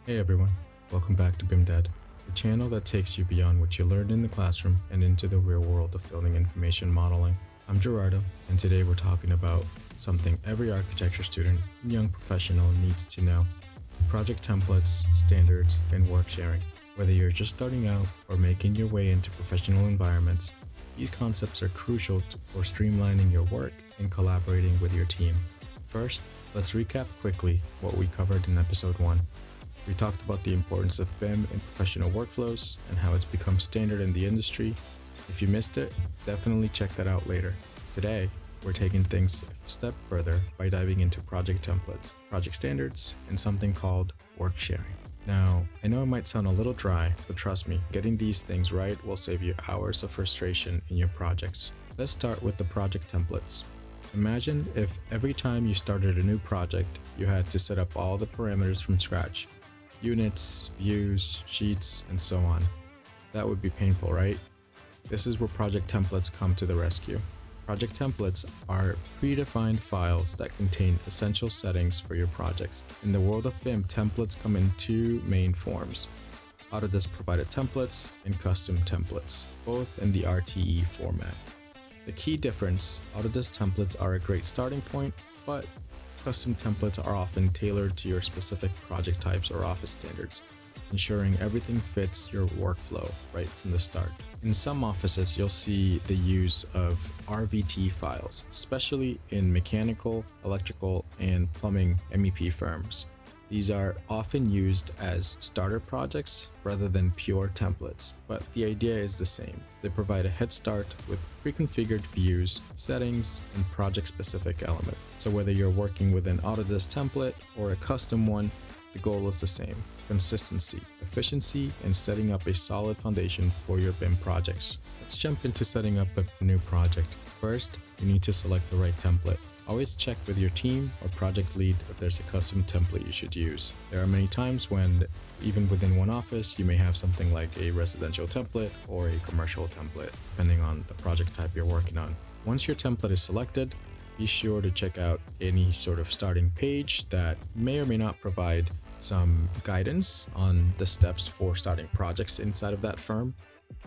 Hey everyone, welcome back to BIM Dad, the channel that takes you beyond what you learned in the classroom and into the real world of building information modeling. I'm Gerardo, and today we're talking about something every architecture student and young professional needs to know: project templates, standards, and work sharing. Whether you're just starting out or making your way into professional environments, these concepts are crucial for streamlining your work and collaborating with your team. First, let's recap quickly what we covered in episode 1. We talked about the importance of BIM in professional workflows and how it's become standard in the industry. If you missed it, definitely check that out later. Today, we're taking things a step further by diving into project templates, project standards, and something called work sharing. Now, I know it might sound a little dry, but trust me, getting these things right will save you hours of frustration in your projects. Let's start with the project templates. Imagine if every time you started a new project, you had to set up all the parameters from scratch. Units, views, sheets, and so on. That would be painful, right? This is where project templates come to the rescue. Project templates are predefined files that contain essential settings for your projects. In the world of BIM, templates come in two main forms: Autodesk provided templates and custom templates, both in the RTE format. The key difference: Autodesk templates are a great starting point, but custom templates are often tailored to your specific project types or office standards, ensuring everything fits your workflow right from the start. In some offices, you'll see the use of RVT files, especially in mechanical, electrical, and plumbing MEP firms. These are often used as starter projects rather than pure templates, but the idea is the same. They provide a head start with pre-configured views, settings, and project-specific elements. So whether you're working with an Autodesk template or a custom one, the goal is the same: consistency, efficiency, and setting up a solid foundation for your BIM projects. Let's jump into setting up a new project. First, you need to select the right template. Always check with your team or project lead if there's a custom template you should use. There are many times when, even within one office, you may have something like a residential template or a commercial template, depending on the project type you're working on. Once your template is selected, be sure to check out any sort of starting page that may or may not provide some guidance on the steps for starting projects inside of that firm.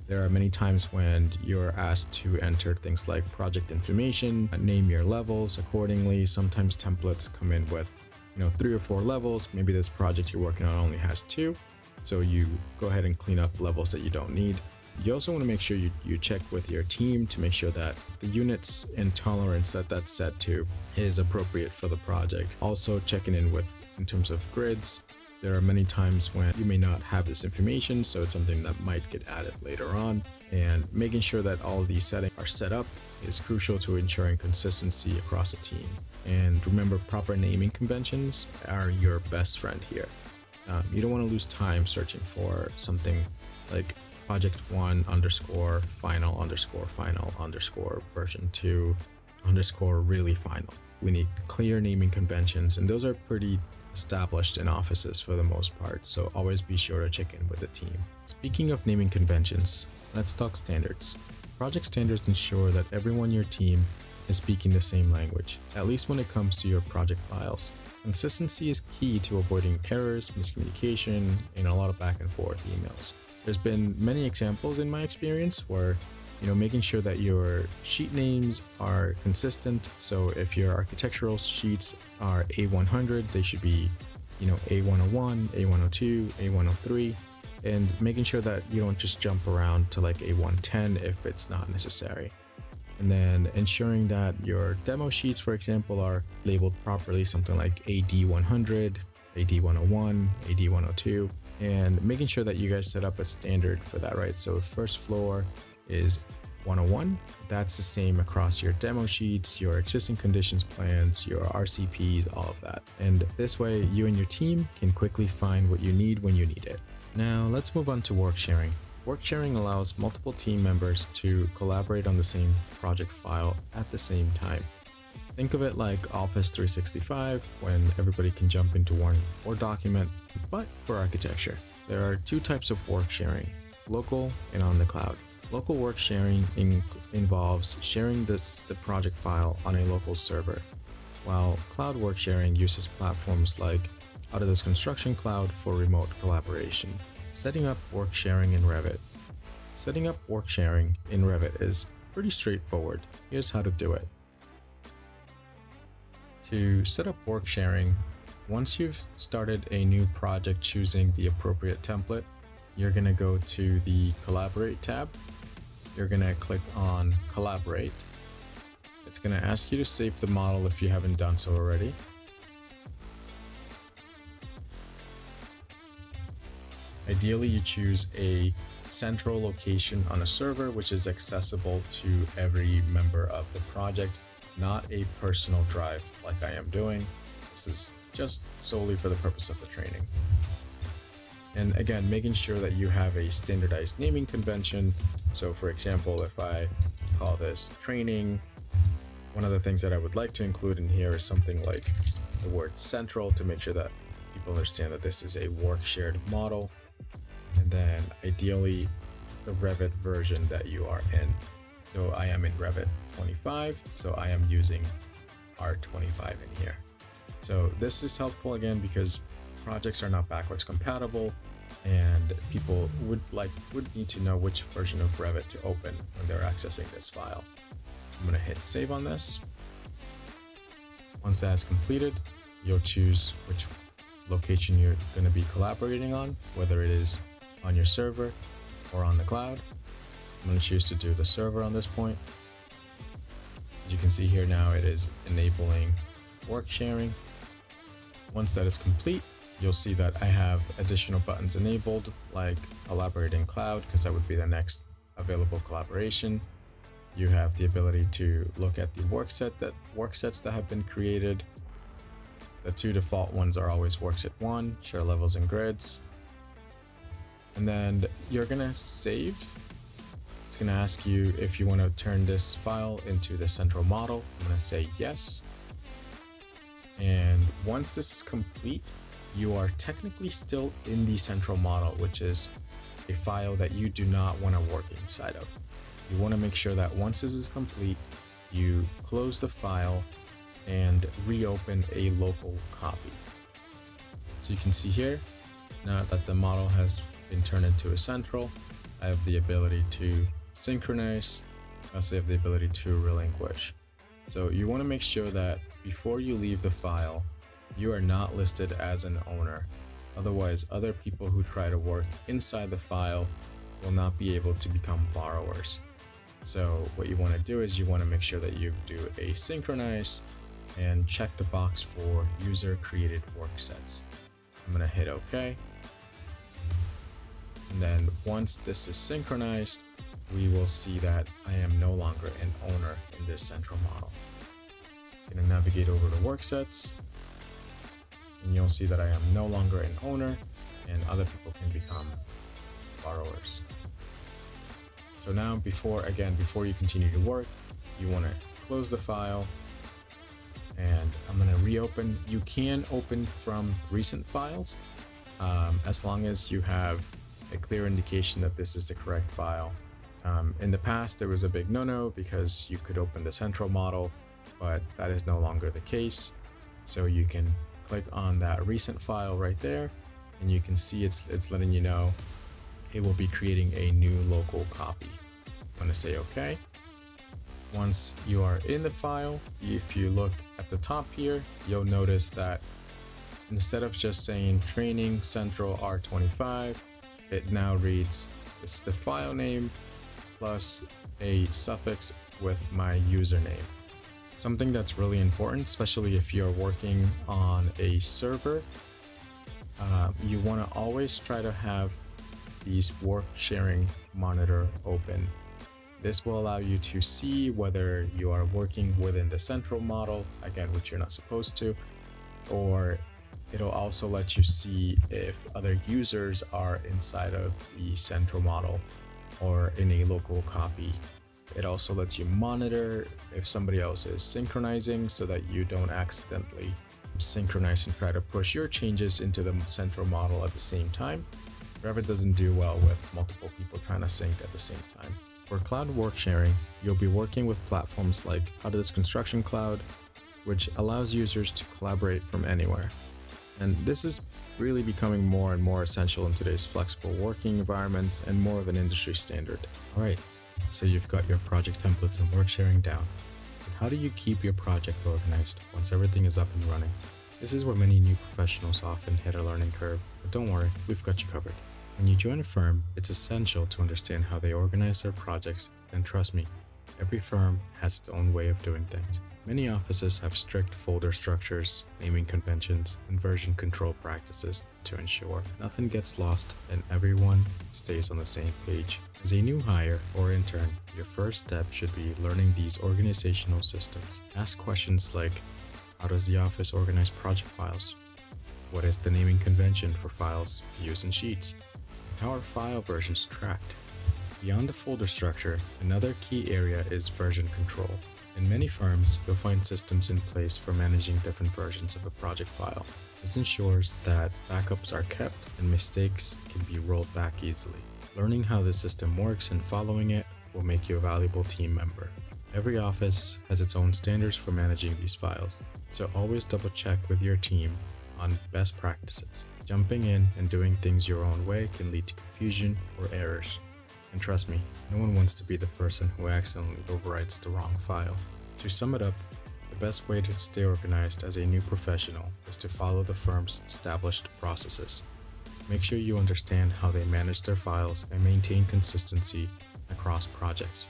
There are many times when you're asked to enter things like project information, name your levels accordingly. Sometimes templates come in with, 3 or 4 levels. Maybe this project you're working on only has 2. So you go ahead and clean up levels that you don't need. You also want to make sure you check with your team to make sure that the units and tolerance that's set to is appropriate for the project. Also checking in terms of grids. There are many times when you may not have this information, so it's something that might get added later on. And making sure that all of these settings are set up is crucial to ensuring consistency across a team. And remember, proper naming conventions are your best friend here. You don't want to lose time searching for something like project 1 _ final _ final _ version 2 _ really final. We need clear naming conventions, and those are pretty established in offices for the most part, so always be sure to check in with the team. Speaking of naming conventions, let's talk standards. Project standards ensure that everyone in your team is speaking the same language, at least when it comes to your project files. Consistency is key to avoiding errors, miscommunication, and a lot of back and forth emails. There's been many examples in my experience where making sure that your sheet names are consistent. So if your architectural sheets are A100, they should be, A101, A102, A103, and making sure that you don't just jump around to like A110 if it's not necessary. And then ensuring that your demo sheets, for example, are labeled properly, something like AD100, AD101, AD102, and making sure that you guys set up a standard for that, right? So first floor is 101. That's the same across your demo sheets, your existing conditions plans, your RCPs, all of that. And this way, you and your team can quickly find what you need when you need it. Now, let's move on to work sharing. Work sharing allows multiple team members to collaborate on the same project file at the same time. Think of it like Office 365, when everybody can jump into one or document, but for architecture. There are two types of work sharing: local and on the cloud. Local work sharing involves sharing the project file on a local server, while cloud work sharing uses platforms like Autodesk Construction Cloud for remote collaboration. Setting up work sharing in Revit. Setting up work sharing in Revit is pretty straightforward. Here's how to do it. To set up work sharing, once you've started a new project choosing the appropriate template, you're going to go to the Collaborate tab. You're going to click on Collaborate. It's going to ask you to save the model if you haven't done so already. Ideally, you choose a central location on a server which is accessible to every member of the project, not a personal drive like I am doing. This is just solely for the purpose of the training. And again, making sure that you have a standardized naming convention. So for example, if I call this training, one of the things that I would like to include in here is something like the word central to make sure that people understand that this is a work shared model. And then ideally the Revit version that you are in. So I am in Revit 25, so I am using R25 in here. So this is helpful again because projects are not backwards compatible and people would need to know which version of Revit to open when they're accessing this file. I'm going to hit save on this. Once that's completed, you'll choose which location you're going to be collaborating on, whether it is on your server or on the cloud. I'm going to choose to do the server on this point. As you can see here now, it is enabling work sharing. Once that is complete, you'll see that I have additional buttons enabled like Collaborate in Cloud, because that would be the next available collaboration. You have the ability to look at the work sets that have been created. The two default ones are always workset 1, share levels and grids. And then you're gonna save. It's gonna ask you if you want to turn this file into the central model. I'm gonna say yes. And once this is complete, you are technically still in the central model, which is a file that you do not want to work inside of. You want to make sure that once this is complete, you close the file and reopen a local copy. So you can see here, now that the model has been turned into a central, I have the ability to synchronize. I also have the ability to relinquish. So you want to make sure that before you leave the file, you are not listed as an owner. Otherwise, other people who try to work inside the file will not be able to become borrowers. So what you want to do is you want to make sure that you do a synchronize and check the box for user created work sets. I'm going to hit OK. And then once this is synchronized, we will see that I am no longer an owner in this central model. I'm going to navigate over to work sets, and you'll see that I am no longer an owner and other people can become borrowers. So now before you continue to work, you want to close the file, and I'm going to reopen. You can open from recent files as long as you have a clear indication that this is the correct file. In the past, there was a big no-no because you could open the central model, but that is no longer the case. So you can click on that recent file right there, and you can see it's letting you know it will be creating a new local copy. I'm going to say OK. Once you are in the file, if you look at the top here, you'll notice that instead of just saying training central R25, it now reads, this is the file name plus a suffix with my username. Something that's really important, especially if you're working on a server, you want to always try to have these work sharing monitor open. This will allow you to see whether you are working within the central model, again, which you're not supposed to, or it'll also let you see if other users are inside of the central model or in a local copy. It also lets you monitor if somebody else is synchronizing so that you don't accidentally synchronize and try to push your changes into the central model at the same time. Revit doesn't do well with multiple people trying to sync at the same time. For cloud work sharing, you'll be working with platforms like Autodesk Construction Cloud, which allows users to collaborate from anywhere. And this is really becoming more and more essential in today's flexible working environments and more of an industry standard. Alright, so you've got your project templates and work sharing down. But how do you keep your project organized once everything is up and running? This is where many new professionals often hit a learning curve, but don't worry, we've got you covered. When you join a firm, it's essential to understand how they organize their projects, and trust me, every firm has its own way of doing things. Many offices have strict folder structures, naming conventions, and version control practices to ensure nothing gets lost and everyone stays on the same page. As a new hire or intern, your first step should be learning these organizational systems. Ask questions like, how does the office organize project files? What is the naming convention for files used in sheets? How are file versions tracked? Beyond the folder structure, another key area is version control. In many firms, you'll find systems in place for managing different versions of a project file. This ensures that backups are kept and mistakes can be rolled back easily. Learning how the system works and following it will make you a valuable team member. Every office has its own standards for managing these files, so always double check with your team on best practices. Jumping in and doing things your own way can lead to confusion or errors. And trust me, no one wants to be the person who accidentally overwrites the wrong file. To sum it up, the best way to stay organized as a new professional is to follow the firm's established processes. Make sure you understand how they manage their files and maintain consistency across projects.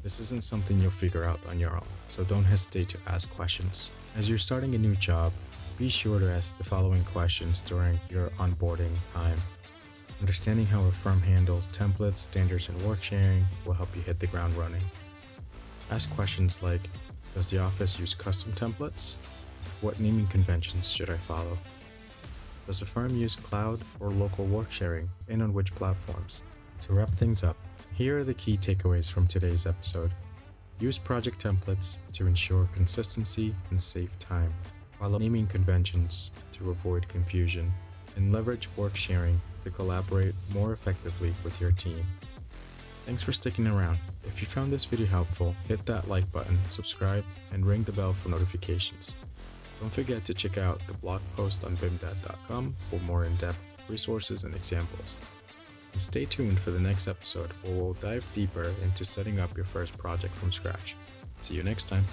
This isn't something you'll figure out on your own, so don't hesitate to ask questions. As you're starting a new job, be sure to ask the following questions during your onboarding time. Understanding how a firm handles templates, standards, and work sharing will help you hit the ground running. Ask questions like, does the office use custom templates? What naming conventions should I follow? Does the firm use cloud or local work sharing, and on which platforms? To wrap things up, here are the key takeaways from today's episode. Use project templates to ensure consistency and save time. Follow naming conventions to avoid confusion, and leverage work sharing to collaborate more effectively with your team. Thanks for sticking around. If you found this video helpful, hit that like button, subscribe, and ring the bell for notifications. Don't forget to check out the blog post on bimdad.com for more in-depth resources and examples. And stay tuned for the next episode where we'll dive deeper into setting up your first project from scratch. See you next time.